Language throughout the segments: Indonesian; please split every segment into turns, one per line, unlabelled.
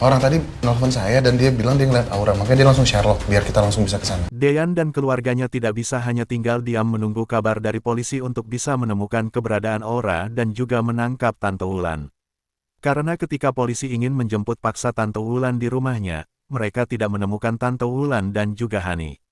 Orang tadi nelfon saya dan dia bilang dia ngeliat aura, makanya dia langsung Sherlock biar kita langsung bisa ke sana.
Dean dan keluarganya tidak bisa hanya tinggal diam menunggu kabar dari polisi untuk bisa menemukan keberadaan Aura dan juga menangkap Tante Wulan. Karena ketika polisi ingin menjemput paksa Tante Wulan di rumahnya, mereka tidak menemukan Tante Wulan dan juga Hani.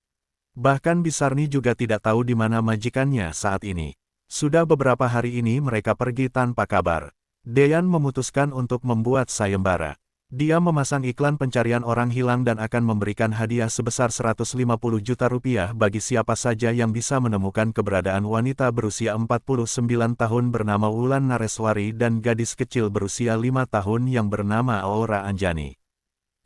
Bahkan Bisarni juga tidak tahu di mana majikannya saat ini. Sudah beberapa hari ini mereka pergi tanpa kabar. Dean memutuskan untuk membuat sayembara. Dia memasang iklan pencarian orang hilang dan akan memberikan hadiah sebesar 150 juta rupiah bagi siapa saja yang bisa menemukan keberadaan wanita berusia 49 tahun bernama Wulan Nareswari dan gadis kecil berusia 5 tahun yang bernama Aura Anjani.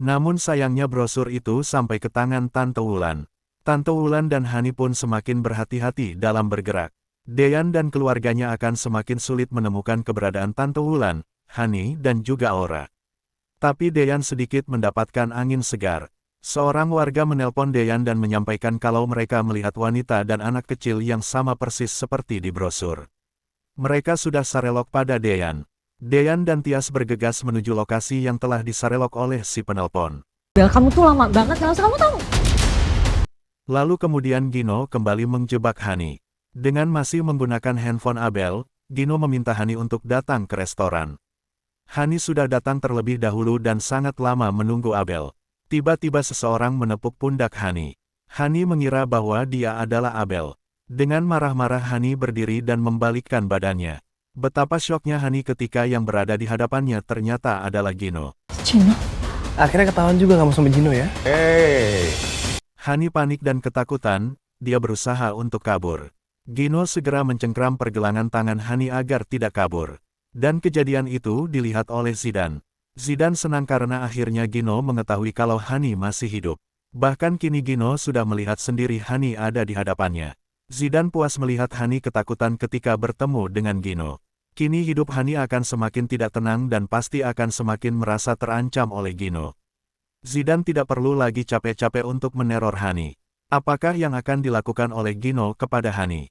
Namun sayangnya brosur itu sampai ke tangan Tante Wulan. Tante Wulan dan Hani pun semakin berhati-hati dalam bergerak. Dean dan keluarganya akan semakin sulit menemukan keberadaan Tante Wulan, Hani dan juga Aura. Tapi Dean sedikit mendapatkan angin segar. Seorang warga menelpon Dean dan menyampaikan kalau mereka melihat wanita dan anak kecil yang sama persis seperti di brosur. Mereka sudah sarelok pada Dean. Dean dan Tias bergegas menuju lokasi yang telah disarelok oleh si penelpon.
Bel, kamu tuh lama banget, gak usah kamu tahu.
Lalu kemudian Gino kembali menjebak Hani. Dengan masih menggunakan handphone Abel, Gino meminta Hani untuk datang ke restoran. Hani sudah datang terlebih dahulu dan sangat lama menunggu Abel. Tiba-tiba seseorang menepuk pundak Hani. Hani mengira bahwa dia adalah Abel. Dengan marah-marah Hani berdiri dan membalikkan badannya. Betapa syoknya Hani ketika yang berada di hadapannya ternyata adalah Gino.
Cino.
Akhirnya ketahuan juga kamu sama Gino ya?
Hani panik dan ketakutan, dia berusaha untuk kabur. Gino segera mencengkram pergelangan tangan Hani agar tidak kabur. Dan kejadian itu dilihat oleh Zidan. Zidan senang karena akhirnya Gino mengetahui kalau Hani masih hidup. Bahkan kini Gino sudah melihat sendiri Hani ada di hadapannya. Zidan puas melihat Hani ketakutan ketika bertemu dengan Gino. Kini hidup Hani akan semakin tidak tenang dan pasti akan semakin merasa terancam oleh Gino. Zidan tidak perlu lagi capek-capek untuk meneror Hani. Apakah yang akan dilakukan oleh Gino kepada Hani?